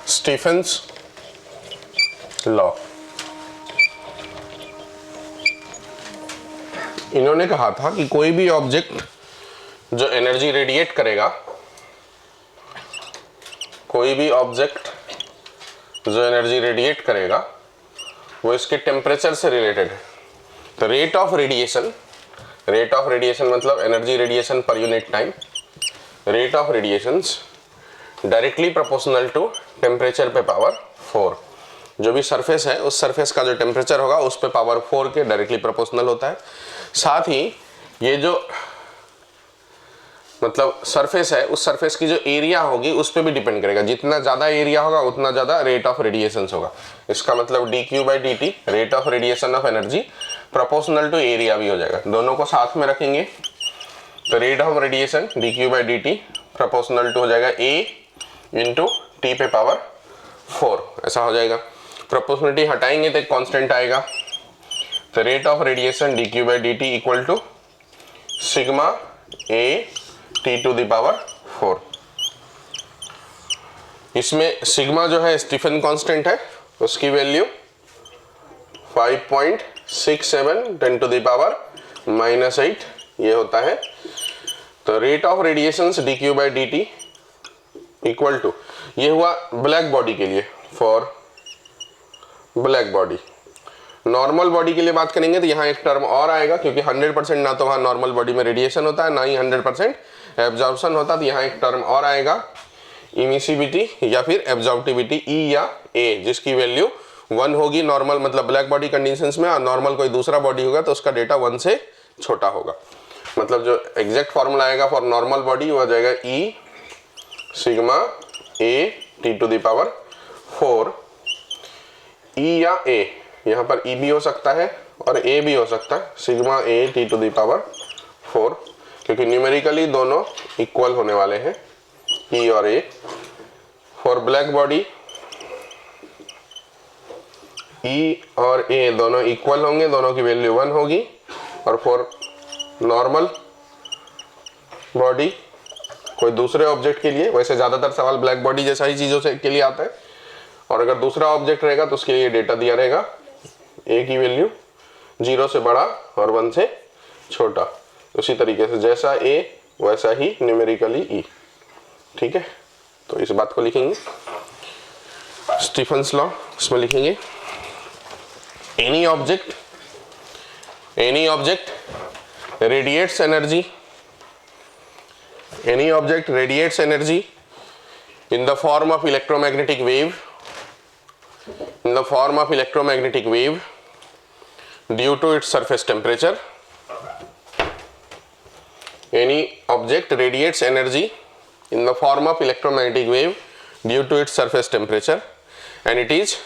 Stephen's law. इन्होंने कहा था कि कोई भी ऑब्जेक्ट जो एनर्जी रेडिएट करेगा, कोई भी ऑब्जेक्ट जो एनर्जी रेडिएट करेगा वो इसके टेम्परेचर से रिलेटेड है। तो रेट ऑफ रेडिएशन मतलब energy radiation per unit time, rate of radiations directly proportional to temperature पे पावर 4। जो भी सरफेस है उस सरफेस का जो टेम्परेचर होगा उस पे पावर 4 के डायरेक्टली प्रोपोर्शनल होता है। साथ ही ये जो मतलब सरफेस है उस सरफेस की जो एरिया होगी उस पे भी डिपेंड करेगा। जितना ज़्यादा एरिया होगा उतना ज़्यादा रेट ऑफ रेडिएशंस होगा। इसका मतलब dQ/dt rate of radiation of energy proportional to area भी हो जाएगा। दोनों को साथ में रखेंगे तो rate of radiation dQ/dt proportional to हो जाएगा A इंटू T पे पावर 4, ऐसा हो जाएगा। प्रोपोर्शनलिटी हटाएंगे तो एक कांस्टेंट आएगा। तो rate of radiation dQ/dt equal to sigma A T to the power 4। इसमें सिग्मा जो है स्टीफन कांस्टेंट है, उसकी वैल्यू 5.67 10 टू द पावर -8 ये होता है। तो rate of radiations dQ/dt equal to, ये हुआ ब्लैक बॉडी के लिए, for black body. Normal body के लिए बात करेंगे तो यहाँ एक टर्म और आएगा, क्योंकि 100% ना तो वहाँ नॉर्मल बॉडी में रेडिएशन होता है ना ही 100% एब्जॉर्प्शन होता, तो यहाँ एक टर्म और आएगा इमिसिविटी या फिर एब्जॉर्प्टिविटी E या A, जिसकी वैल्यू 1 होगी नॉर्मल मतलब ब्लैक बॉडी कंडीशंस में, और नॉर्मल कोई दूसरा बॉडी होगा तो उसका डेटा 1 से छोटा होगा। मतलब जो एग्जैक्ट फॉर्मूला आएगा फॉर नॉर्मल बॉडी वो आ जाएगा E sigma A T to the power 4। E या A, यहाँ पर E भी हो सकता है और A भी हो सकता है, sigma A T to the power 4, क्योंकि न्यूमेरिकली दोनों इक्वल होने वाले हैं E और A। For black body E और A दोनों इक्वल होंगे, दोनों की वैल्यू 1 होगी। और फॉर नॉर्मल बॉडी कोई दूसरे ऑब्जेक्ट के लिए, वैसे ज़्यादातर सवाल ब्लैक बॉडी जैसा ही चीज़ों से के लिए आता है, और अगर दूसरा ऑब्जेक्ट रहेगा तो उसके लिए डेटा दिया रहेगा A की वैल्यू 0 से बड़ा और 1 से छोटा। उसी तरीके से जैसा A वैसा ही न्यूमेरिकली E। ठीक है, तो इस बात को लिखेंगे स्टीफन्स लॉ। इसमें लिखेंगे any object radiates energy in the form of electromagnetic wave due to its surface temperature. Any object radiates energy in the form of electromagnetic wave due to its surface temperature, and it is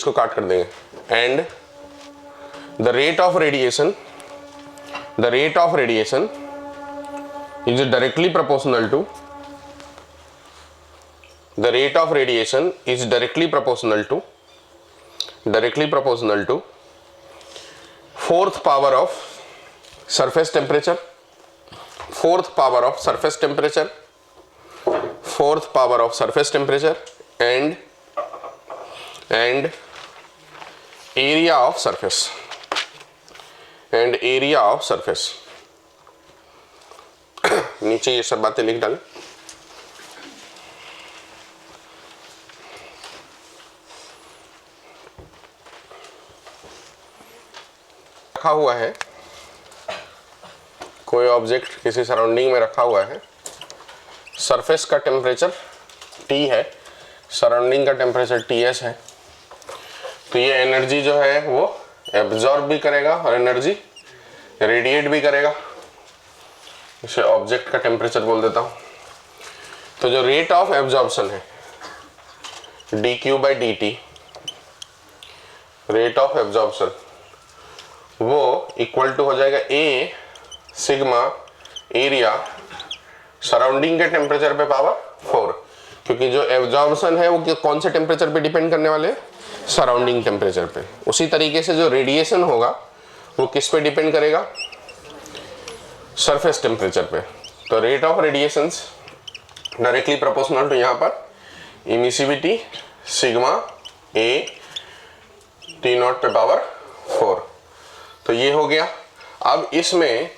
को काट कर देंगे, and the rate of radiation is directly proportional to fourth power of surface temperature and area of surface नीचे ये सब बातें लिख डालें। रखा हुआ है कोई ऑब्जेक्ट किसी सराउंडिंग में रखा हुआ है, सरफेस का टेम्परेचर T है, सराउंडिंग का टेम्परेचर Ts है, तो ये एनर्जी जो है वो एब्जॉर्ब भी करेगा और एनर्जी रेडिएट भी करेगा। इसे ऑब्जेक्ट का टेम्परेचर बोल देता हूँ। तो जो रेट ऑफ एब्जॉर्प्शन है dQ/dt, रेट ऑफ एब्जॉर्प्शन वो इक्वल टू हो जाएगा A सिग्मा एरिया सराउंडिंग के टेम्परेचर पे पावर 4, क्योंकि जो एब्जॉर्प्शन है वो कौन से टेम्परेचर पे डिपेंड करने वाले हैं, सराउंडिंग टेम्परेचर पे। उसी तरीके से जो रेडिएशन होगा वो किस पे डिपेंड करेगा, सरफेस टेम्परेचर पे। तो rate of radiations directly proportional to यहाँ पर इमिसिविटी सिग्मा ए T0 पे पावर 4। तो ये हो गया। अब इसमें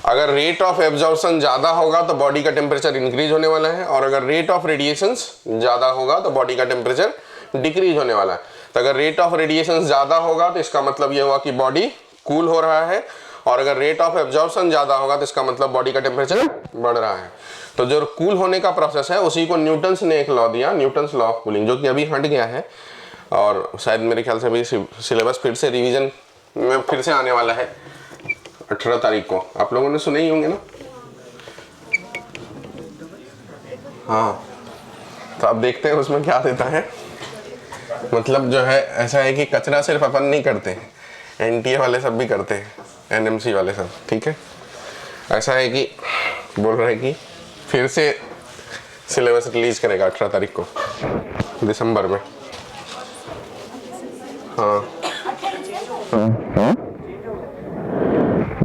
अगर रेट ऑफ एब्जॉर्प्शन ज़्यादा होगा तो बॉडी का टेम्परेचर इंक्रीज होने वाला है, और अगर रेट ऑफ रेडिएशंस ज़्यादा होगा तो बॉडी का टेम्परेचर डिक्रीज होने वाला है। तो अगर रेट ऑफ रेडिएशंस ज़्यादा होगा तो इसका मतलब ये हुआ कि बॉडी कूल हो रहा है, और अगर रेट ऑफ एब्जॉर्प्शन ज़्यादा होगा तो इसका मतलब बॉडी का टेम्परेचर बढ़ रहा है। तो जो कूल होने का प्रोसेस है उसी को न्यूटन्स ने एक लॉ दिया, न्यूटन्स लॉ ऑफ कूलिंग, जो कि अभी हट गया है, और शायद मेरे ख्याल से अभी सिलेबस फिर से रिवीजन में फिर से आने वाला है 18 तारीख को। आप लोगों ने सुने ही होंगे ना? हाँ, तो अब देखते हैं उसमें क्या देता है। मतलब जो है ऐसा है कि कचरा सिर्फ अपन नहीं करते, एनटीए वाले सब भी करते हैं, एनएमसी वाले सब, ठीक है। ऐसा है कि बोल रहे हैं कि फिर से सिलेबस रिलीज करेगा 18 तारीख को दिसंबर में। हाँ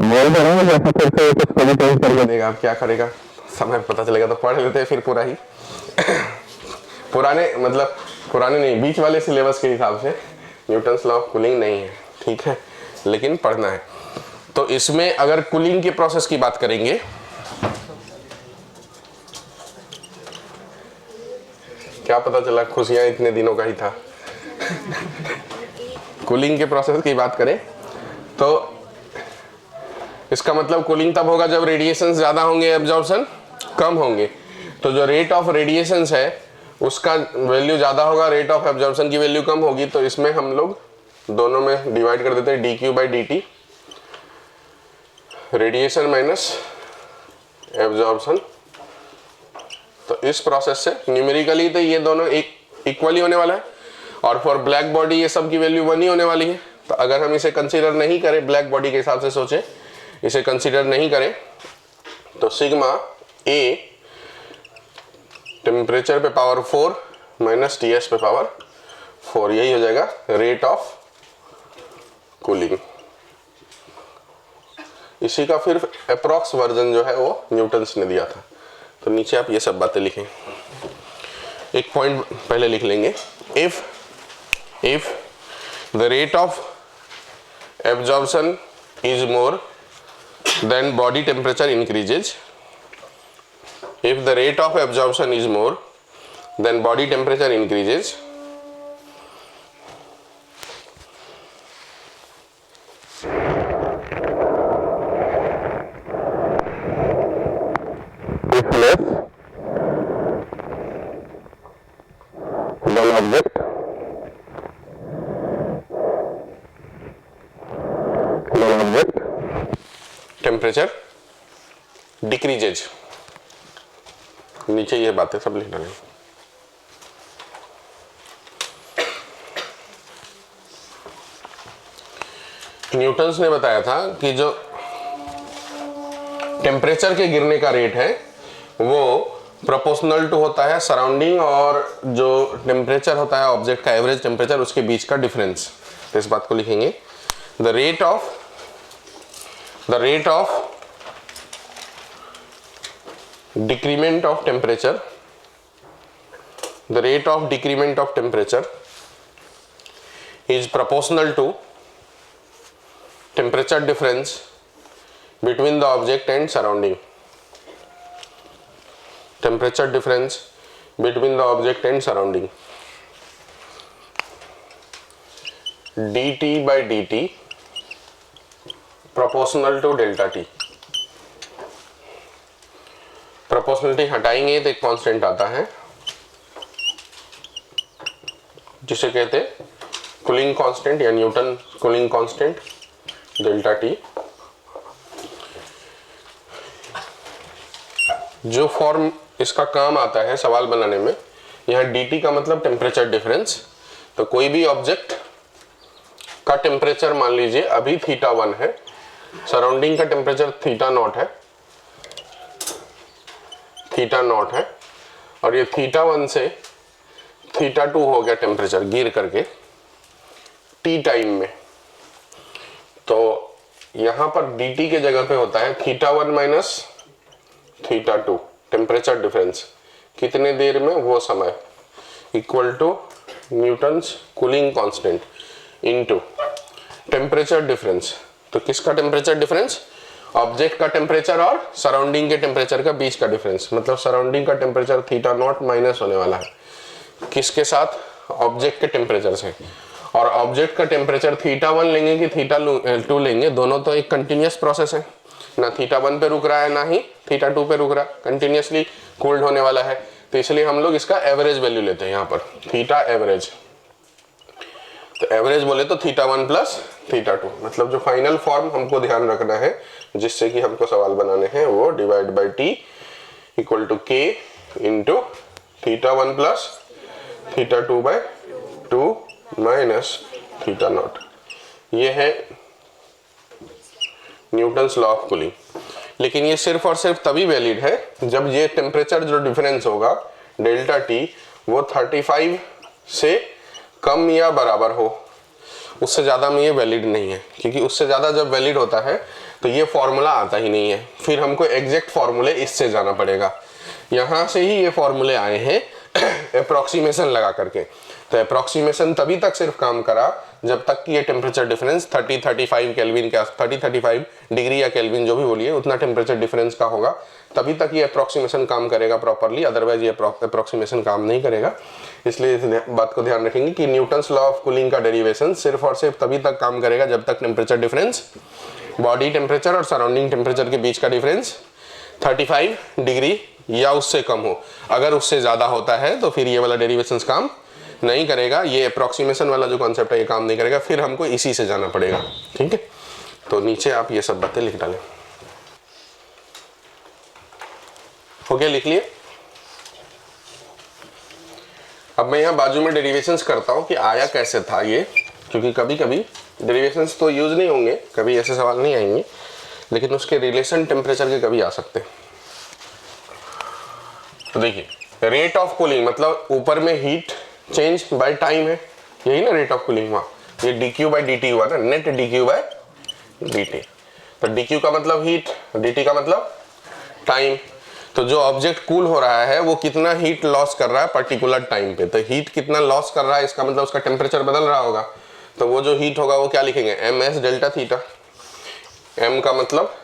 बोल रहा हूँ, जैसा फिर से कुछ चेंज करके देगा। अब क्या करेगा समय पता चलेगा, तो पढ़ लेते हैं फिर पूरा ही पुराने नहीं, बीच वाले सिलेबस के हिसाब से न्यूटन्स लॉ ऑफ कूलिंग नहीं है, ठीक है, लेकिन पढ़ना है। तो इसमें अगर कूलिंग के प्रोसेस की बात करेंगे, क्या पता चला खुशियां इतने दिनों का ही था कूलिंग के प्रोसेस की बात करें तो इसका मतलब कूलिंग तब होगा जब रेडिएशंस ज़्यादा होंगे, एब्जॉर्प्शन कम होंगे। तो जो रेट ऑफ रेडिएशंस है उसका वैल्यू ज़्यादा होगा, रेट ऑफ एब्जॉर्प्शन की वैल्यू कम होगी। तो इसमें हम लोग दोनों में डिवाइड कर देते हैं, dQ/dt, रेडिएशन माइनस एब्जॉर्प्शन। तो इस प्रोसेस से न्यूमेरिकली तो ये दोनों एक इक्वली होने वाला है, और फॉर ब्लैक बॉडी ये सब की वैल्यू 1 ही होने वाली है। तो अगर हम इसे कंसीडर नहीं करें, ब्लैक बॉडी के हिसाब से सोचें, इसे कंसीडर नहीं करें, तो सिग्मा ए टेम्परेचर पे पावर 4 माइनस TS पे पावर 4, यही हो जाएगा रेट ऑफ कूलिंग। इसी का फिर अप्रॉक्स वर्जन जो है वो न्यूटन्स ने दिया था। तो नीचे आप ये सब बातें लिखें। एक पॉइंट पहले लिख लेंगे, if the rate of absorption is more then body temperature increases. If the rate of absorption is more then body temperature increases. If less then object temperature decreases. नीचे ये बातें सब लिख डालेंगे। न्यूटन्स ने बताया था कि जो टेम्परेचर के गिरने का रेट है वो प्रोपोर्शनल टू होता है सराउंडिंग और जो टेम्परेचर होता है ऑब्जेक्ट का एवरेज टेम्परेचर, उसके बीच का डिफरेंस। तो इस बात को लिखेंगे, the rate of decrement of temperature, the rate of decrement of temperature is proportional to temperature difference between the object and surrounding. Temperature difference between the object and surrounding. dt/dt proportional to delta t। Proportionality हटाएंगे तो एक constant आता है जिसे कहते हैं cooling constant या Newton cooling constant, delta T. जो फॉर्म इसका काम आता है सवाल बनाने में, यहाँ dt का मतलब टेम्परेचर डिफरेंस। तो कोई भी ऑब्जेक्ट का टेम्परेचर मान लीजिए अभी θ1 है, सराउंडिंग का टेम्परेचर θ0 है, θ0 है, और ये θ1 से θ2 हो गया टेम्परेचर गिर करके t टाइम में। तो यहां पर dt के जगह पे होता है θ1 माइनस θ2, टेम्परेचर डिफरेंस कितने देर में वो समय, equal to Newton's cooling constant into temperature difference. तो किसका टेम्परेचर डिफरेंस, ऑब्जेक्ट का टेम्परेचर और सराउंडिंग के टेम्परेचर का बीच का डिफरेंस, मतलब सराउंडिंग का टेम्परेचर θ0 माइनस होने वाला है किसके साथ, ऑब्जेक्ट के टेम्परेचर से। और ऑब्जेक्ट का टेम्परेचर θ1 लेंगे कि θ2 लेंगे, दोनों तो एक कंटिन्यूस प्रोसेस है, ना θ1 पे रुक रहा है ना ही θ2 पे रुक रहा है, कंटिन्यूसली कूल्ड होने वाला है। तो इसलिए हम लोग इसका एवरेज वैल्यू लेते हैं यहाँ पर, थीटा एवरेज। तो एवरेज बोले तो θ1 प्लस θ2, मतलब जो फाइनल फॉर्म हमको ध्यान रखना है जिससे कि हमको सवाल बनाने हैं, वो divide by T equal to K into θ1 plus θ2 by 2 minus θ0। ये है न्यूटन्स लॉ ऑफ कूलिंग। लेकिन ये सिर्फ और सिर्फ तभी वैलिड है जब ये टेम्परेचर जो डिफरेंस होगा डेल्टा टी वो 35 से कम या बराबर हो, उससे ज़्यादा में ये वैलिड नहीं है, क्योंकि उससे ज़्यादा जब वैलिड होता है तो ये फॉर्मूला आता ही नहीं है, फिर हमको एग्जैक्ट फॉर्मूले इससे जाना पड़ेगा। यहाँ से ही ये फॉर्मूले आए हैं अप्रॉक्सीमेशन लगा करके। तो अप्रॉक्सीमेशन तभी तक सिर्फ काम करा जब तक कि ये टेम्परेचर डिफरेंस 35 केल्विन के 35 डिग्री या केल्विन जो भी बोलिए उतना टेम्परेचर डिफरेंस का होगा, तभी तक ये अप्रॉक्सीमेशन काम करेगा प्रॉपरली, अदरवाइज ये अप्रॉक्सीमेशन काम नहीं करेगा। इसलिए इस बात को ध्यान रखेंगे कि न्यूटन्स लॉ ऑफ कूलिंग का डेरिवेशन सिर्फ और सिर्फ तभी तक काम करेगा जब तक टेम्परेचर डिफरेंस, बॉडी टेम्परेचर और सराउंडिंग टेम्परेचर के बीच का डिफरेंस 35 डिग्री या उससे कम हो। अगर उससे ज़्यादा होता है तो फिर ये वाला डेरिवेशन काम नहीं करेगा, ये अप्रॉक्सीमेशन वाला जो कॉन्सेप्ट है ये काम नहीं करेगा, फिर हमको इसी से जाना पड़ेगा। ठीक है, तो नीचे आप ये सब बातें लिख डालें। हो गया, लिख लिए। अब मैं यहाँ बाजू में डेरिवेशंस करता हूँ कि आया कैसे था ये, क्योंकि कभी कभी डेरिवेशंस तो यूज नहीं होंगे, कभी ऐसे सवाल नहीं आएंगे, लेकिन उसके रिलेशन टेम्परेचर के कभी आ सकते हैं। तो देखिए, रेट ऑफ कूलिंग मतलब ऊपर में हीट चेंज बाय टाइम है, यही ना रेट ऑफ कूलिंग हुआ, ये dq बाई dt हुआ ना, नेट dq बाय dt। तो dq का मतलब हीट, dt का मतलब टाइम। तो जो ऑब्जेक्ट कूल हो रहा है वो कितना हीट लॉस कर रहा है पर्टिकुलर टाइम पे, तो हीट कितना लॉस कर रहा है इसका मतलब उसका टेम्परेचर बदल रहा होगा। तो वो जो हीट होगा वो क्या लिखेंगे, ms डेल्टा थीटा। m का मतलब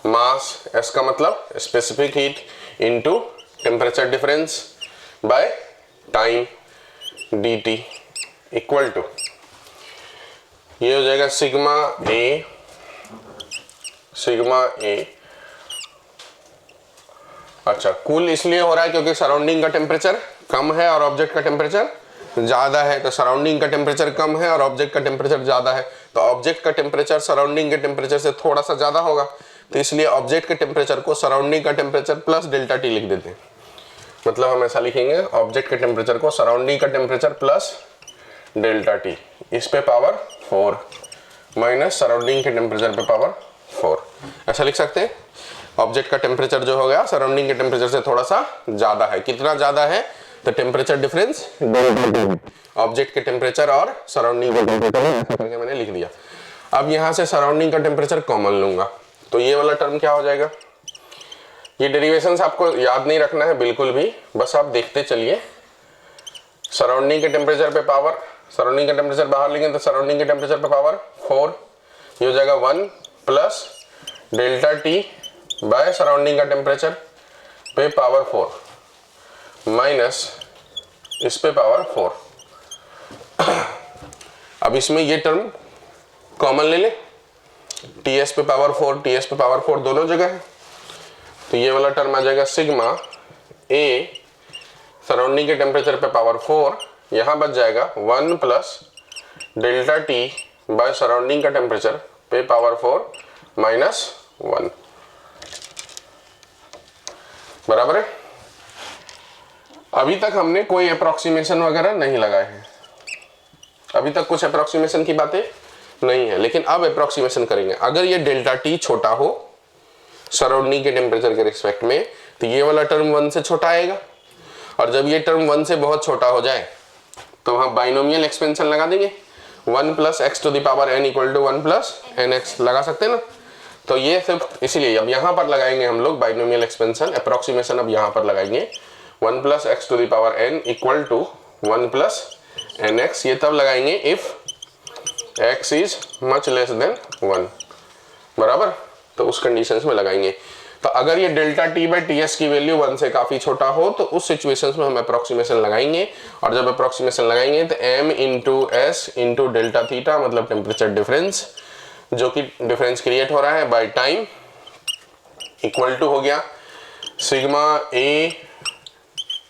मास, s का मतलब specific heat into temperature difference by time dt equal to, ये हो जाएगा सिग्मा ए। अच्छा, कूल इसलिए हो रहा है क्योंकि सराउंडिंग का टेम्परेचर कम है और ऑब्जेक्ट का टेम्परेचर ज़्यादा है। तो सराउंडिंग का टेम्परेचर कम है और ऑब्जेक्ट का टेम्परेचर ज़्यादा है, तो ऑब्जेक्ट का टेम्परेचर सराउंडिंग के टेम्परेचर से थोड़ा सा ज़्यादा होगा, तो इसलिए ऑब्जेक्ट के टेम्परेचर को सराउंडिंग का टेम्परेचर प्लस डेल्टा टी लिख देते हैं। मतलब हम ऐसा लिखेंगे, ऑब्जेक्ट के टेम्परेचर को सराउंडिंग का टेम्परेचर प्लस डेल्टा टी, इस पे पावर 4 माइनस सराउंडिंग के टेम्परेचर पे पावर 4, ऐसा लिख सकते हैं। ऑब्जेक्ट का टेम्परेचर जो हो गया सराउंडिंग के टेम्परेचर से थोड़ा सा ज्यादा है, कितना ज्यादा है, तो टेम्परेचर डिफरेंस ऑब्जेक्ट के टेम्परेचर और सराउंडिंग के टेम्परेचर, ऐसा करके मैंने लिख दिया। अब यहाँ से सराउंडिंग का टेम्परेचर कॉमन लूंगा, तो ये वाला टर्म क्या हो जाएगा। ये डेरिवेशंस आपको याद नहीं रखना है बिल्कुल भी, बस आप देखते चलिए। सराउंडिंग के टेम्परेचर पे पावर, सराउंडिंग का टेम्परेचर बाहर लेंगे तो सराउंडिंग के टेम्परेचर पे पावर 4, ये हो जाएगा 1 plus delta T by surrounding का टेम्परेचर पे पावर 4 माइनस इस पे पावर 4। अब इसमें ये टर्म कॉमन ले ले, टीएस पे पावर 4 टीएस पे पावर 4 दोनों जगह है, तो ये वाला टर्म आ जाएगा सिग्मा ए सराउंडिंग के टेम्परेचर पे पावर 4, यहाँ बच जाएगा 1 plus delta T by surrounding का टेम्परेचर पे पावर 4 माइनस 1, बराबर है। अभी तक हमने कोई अप्रोक्सीमेशन वगैरह नहीं लगाए हैं, अभी तक कुछ अप्रोक्सीमेशन की बातें नहीं है, लेकिन अब अप्रोक्सीमेशन करेंगे। अगर ये डेल्टा टी छोटा हो सराउंडिंग के टेम्परेचर के रिस्पेक्ट में, तो ये वाला टर्म 1 से छोटा आएगा, और जब ये टर्म 1 से बहुत छोटा हो जाए तो वहां बाइनोमियल एक्सपेंशन लगा देंगे, 1 plus x to the power n equal to 1 plus n x लगा सकते हैं ना। तो ये सिर्फ इसीलिए अब यहाँ पर लगाएंगे हम लोग बाइनोमियल एक्सपेंशन अप्रोक्सीमेशन, अब यहाँ पर लगाएंगे 1 plus x to the power n equal to 1 plus n x. ये तब लगाएंगे if x is much less than 1, बराबर। तो उस कंडीशंस में लगाएंगे। तो अगर ये delta T by T S की वैल्यू 1 से काफी छोटा हो तो उस सिचुएशंस में हम अप्रोक्सीमेशन लगाएंगे, और जब अप्रोक्सीमेशन लगाएंगे तो m into S into delta theta मतलब टेम्परेचर डिफरेंस जो कि डिफरेंस क्रिएट हो रहा है बाय टाइम इक्वल टू हो गया सिग्मा ए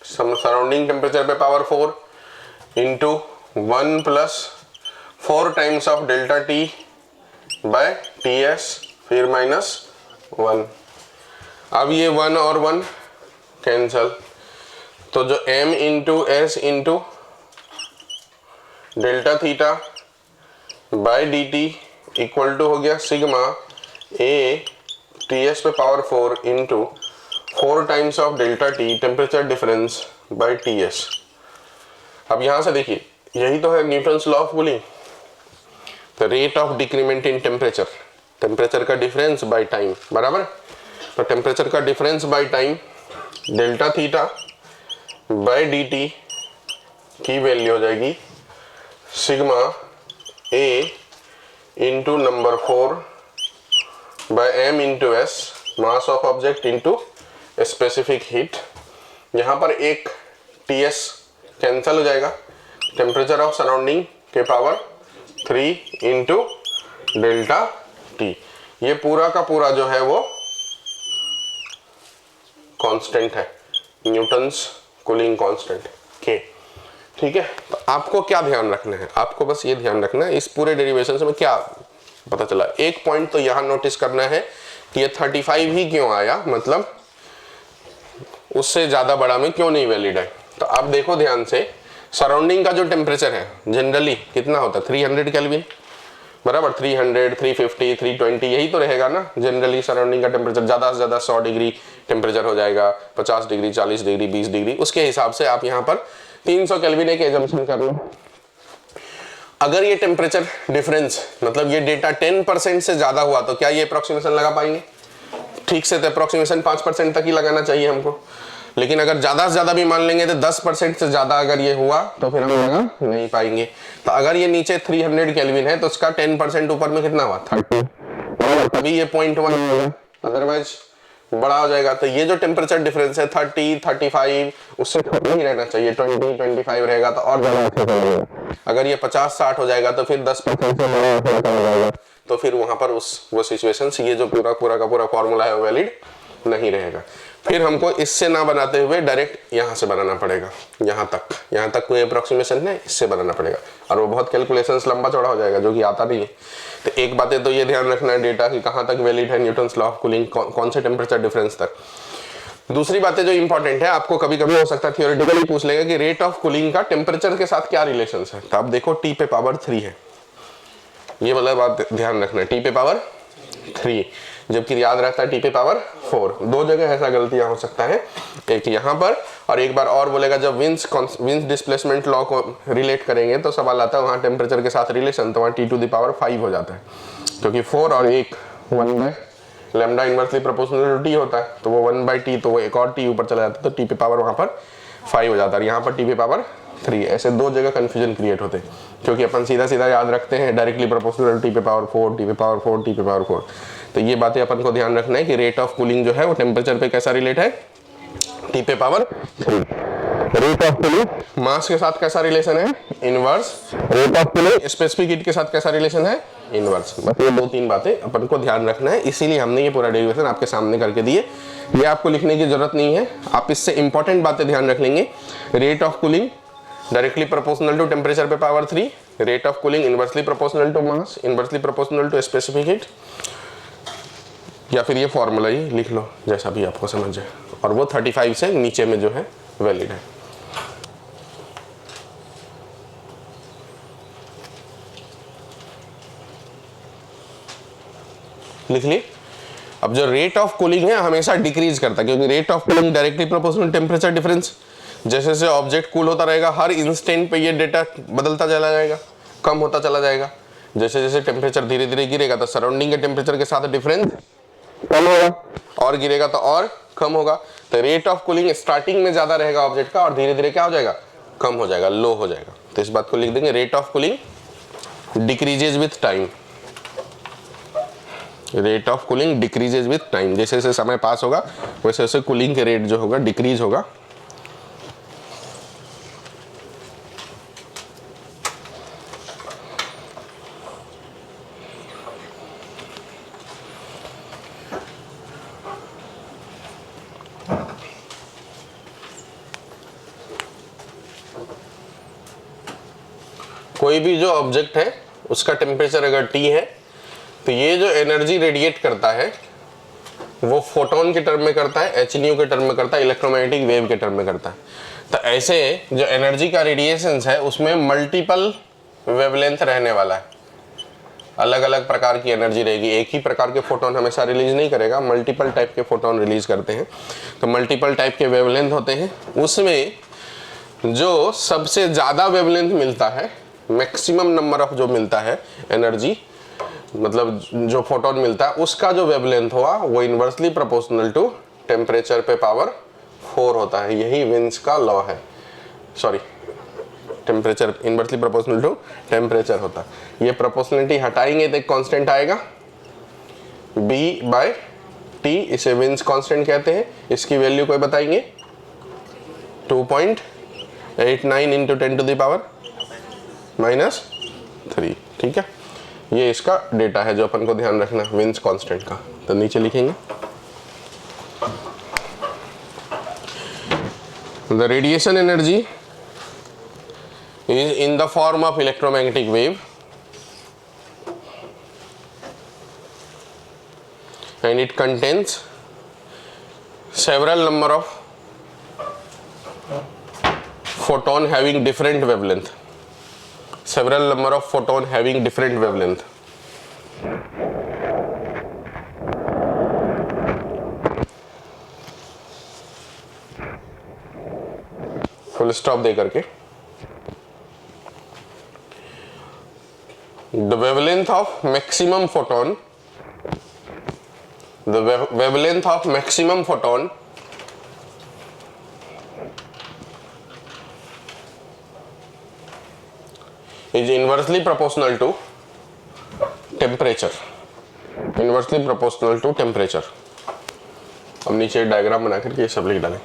सराउंडिंग टेम्परेचर पे power 4 into 1 plus 4 times of delta T by T S फिर माइनस 1। अब ये 1 और 1 कैंसल, तो जो m into S into delta theta by D T equal to हो गया सिग्मा ए टी एस पे power 4 into 4 times of delta T temperature difference by T S. अब यहां से देखिए यही तो है Newton's law of cooling, the rate of decrement in temperature, temperature का डिफरेंस बाय टाइम, बराबर। तो टेम्परेचर का difference by time delta theta by D T की वैल्यू हो जाएगी sigma A into number 4 by M into S mass of object into specific heat. यहाँ पर एक टी एस कैंसल हो जाएगा, टेम्परेचर ऑफ सराउंडिंग के पावर 3 इंटू डेल्टा टी। ये पूरा का पूरा जो है वो कांस्टेंट है, न्यूटन्स कूलिंग कांस्टेंट के। ठीक है, तो आपको क्या ध्यान रखना है, आपको बस ये ध्यान रखना है इस पूरे डेरिवेशन से में क्या पता चला। एक पॉइंट तो यहाँ नोटिस करना है कि ये 35 ही क्यों आया, मतलब उससे ज्यादा बड़ा में क्यों नहीं वैलिड है। तो आप देखो ध्यान से, सराउंडिंग का जो टेम्परेचर है जनरली कितना होता है 300 केल्विन, बराबर। 300, 350, 320 यही तो रहेगा ना जनरली सराउंडिंग का टेम्परेचर। ज्यादा से ज्यादा 100 डिग्री टेम्परेचर हो जाएगा, 50 डिग्री, 40 डिग्री, 20 डिग्री, उसके हिसाब से आप यहाँ पर 300 केल्विन एक एजम्पशन कर लो। अगर ये टेम्परेचर डिफरेंस मतलब ये डेटा 10% से ज्यादा हुआ तो क्या ये अप्रोक्सीमेशन लगा पाएंगे? ठीक से तो अप्रोक्सीमेशन 5% तक ही लगाना चाहिए हमको, लेकिन अगर ज्यादा से ज्यादा भी मान लेंगे तो 10% से ज्यादा अगर ये हुआ तो फिर हम लगा नहीं पाएंगे। तो अगर ये नीचे 300 केल्विन है तो उसका 10% ऊपर में कितना हुआ 30, तभी ये 0.1 होगा, अदरवाइज बड़ा हो जाएगा। तो ये जो टेम्परेचर डिफरेंस है 30, 35 उससे छोटा ही रहना चाहिए, 20, 25 रहेगा तो और ज्यादा अच्छा रहेगा। अगर ये 50, 60 हो जाएगा तो फिर 10% से बड़ा हो जाएगा, तो फिर वहां पर वो सिचुएशन ये जो पूरा का पूरा फॉर्मूला है वैलिड नहीं रहेगा। फिर हमको इससे ना बनाते हुए डायरेक्ट यहाँ से बनाना पड़ेगा, यहाँ तक कोई अप्रोक्सीमेशन है इससे बनाना पड़ेगा, और वो बहुत कैलकुलेशंस लंबा चौड़ा हो जाएगा जो कि आता नहीं है। तो एक बातें तो ये ध्यान रखना है डेटा कि कहाँ तक वैलिड है न्यूटन्स लॉ ऑफ कूलिंग, कौन से टेम्परेचर डिफरेंस तक। दूसरी बातें जो इंपॉर्टेंट है, आपको कभी कभी हो सकता है थियोरेटिकली पूछ लेगा कि रेट ऑफ कूलिंग का टेम्परेचर के साथ क्या रिलेशन है। तो आप देखो टी पे पावर 3 है, ये वाला बात ध्यान रखना है, टी पे पावर 3, जबकि याद रहता है टी पे पावर 4। दो जगह ऐसा गलतियां हो सकता है, एक यहाँ पर और एक बार और बोलेगा जब विंस डिस्प्लेसमेंट लॉ को रिलेट करेंगे तो सवाल आता है वहाँ टेम्परेचर के साथ रिलेशन, तो वहाँ टी टू द पावर 5 हो जाता है, क्योंकि 4 और 1 1 by lambda inversely proportional to T होता है, तो वो 1 बाई टी, तो वो एक और टी ऊपर चला जाता है, तो टी पे पावर वहाँ पर 5 हो जाता है, यहाँ पर टी पे पावर 3। ऐसे दो जगह कंफ्यूजन क्रिएट होते हैं, क्योंकि अपन सीधा याद रखते हैं डायरेक्टली प्रोपोर्शनल टी पे पावर 4, टी पे पावर 4, टी पे पावर 4। तो ये बातें अपन को ध्यान रखना है कि रेट ऑफ कूलिंग जो है वो टेम्परेचर पे कैसा रिलेट है, टी पे पावर 3। रेट ऑफ कूलिंग मास के साथ कैसा रिलेशन है, inverse. Rate of cooling specific heat के साथ कैसा रिलेशन है, इनवर्स। बस ये 2-3 बातें अपन को ध्यान रखना है, इसीलिए हमने ये पूरा डेरिवेशन आपके सामने करके दिए। ये आपको लिखने की जरूरत नहीं है, आप इससे इंपॉर्टेंट बातें ध्यान रख लेंगे। Rate of cooling directly proportional to temperature पे power 3, rate of cooling inversely proportional to mass, inversely proportional to specific heat, या फिर ये फॉर्मूला ही लिख लो जैसा भी आपको समझ जाए, और वो 35 से नीचे में जो है वैलिड है। लिख ली। अब जो रेट ऑफ कूलिंग है हमेशा डिक्रीज करता है, क्योंकि rate of cooling directly proportional temperature difference, जैसे जैसे ऑब्जेक्ट कूल होता रहेगा हर इंस्टेंट पे ये डेटा बदलता चला जाएगा, कम होता चला जाएगा। जैसे जैसे टेम्परेचर धीरे धीरे गिरेगा तो सराउंडिंग के टेम्परेचर के साथ डिफरेंस कम होगा, और गिरेगा तो और कम होगा। तो रेट ऑफ कूलिंग स्टार्टिंग में ज्यादा रहेगा ऑब्जेक्ट का और धीरे धीरे क्या हो जाएगा, कम हो जाएगा, लो हो जाएगा। तो इस बात को लिख देंगे, rate of cooling decreases with time. Rate of cooling decreases with time, जैसे जैसे समय पास होगा वैसे वैसे कूलिंग के रेट जो होगा डिक्रीज होगा। कोई भी जो ऑब्जेक्ट है उसका टेम्परेचर अगर T है तो ये जो एनर्जी रेडिएट करता है वो फोटोन के टर्म में करता है, एच न्यू के टर्म में करता है, इलेक्ट्रोमैग्नेटिक वेव के टर्म में करता है। तो ऐसे जो एनर्जी का रेडिएशन है उसमें मल्टीपल वेवलेंथ रहने वाला है, अलग अलग प्रकार की एनर्जी रहेगी। एक ही प्रकार के फोटोन हमेशा रिलीज नहीं करेगा, मल्टीपल टाइप के फोटोन रिलीज करते हैं। तो मल्टीपल टाइप के वेवलेंथ होते हैं, उसमें जो सबसे ज़्यादा वेवलेंथ मिलता है, मैक्सिमम नंबर ऑफ जो मिलता है एनर्जी, मतलब जो फोटोन मिलता है उसका जो वेवलेंथ हुआ वो इनवर्सली प्रोपोर्शनल टू टेम्परेचर पे पावर 4 होता है। यही विन्स का लॉ है, sorry temperature inversely proportional to temperature होता है। ये प्रोपोर्शनलिटी हटाएंगे तो एक कांस्टेंट आएगा B/T, इसे विन्स कांस्टेंट कहते हैं। इसकी वैल्यू कोई बताएंगे, 2.89 इंटू 10⁻⁻3। ठीक है, ये इसका डेटा है जो अपन को ध्यान रखना विन्स कांस्टेंट का। तो नीचे लिखेंगे the radiation energy is in the form of electromagnetic wave and it contains several number of photon having different wavelength, several number of photon having different wavelength. Full stop दे करके the wavelength of maximum photon, the wavelength of maximum photon is inversely proportional to temperature, inversely proportional to temperature। अब नीचे diagram बना करके ये सब लिख डालें।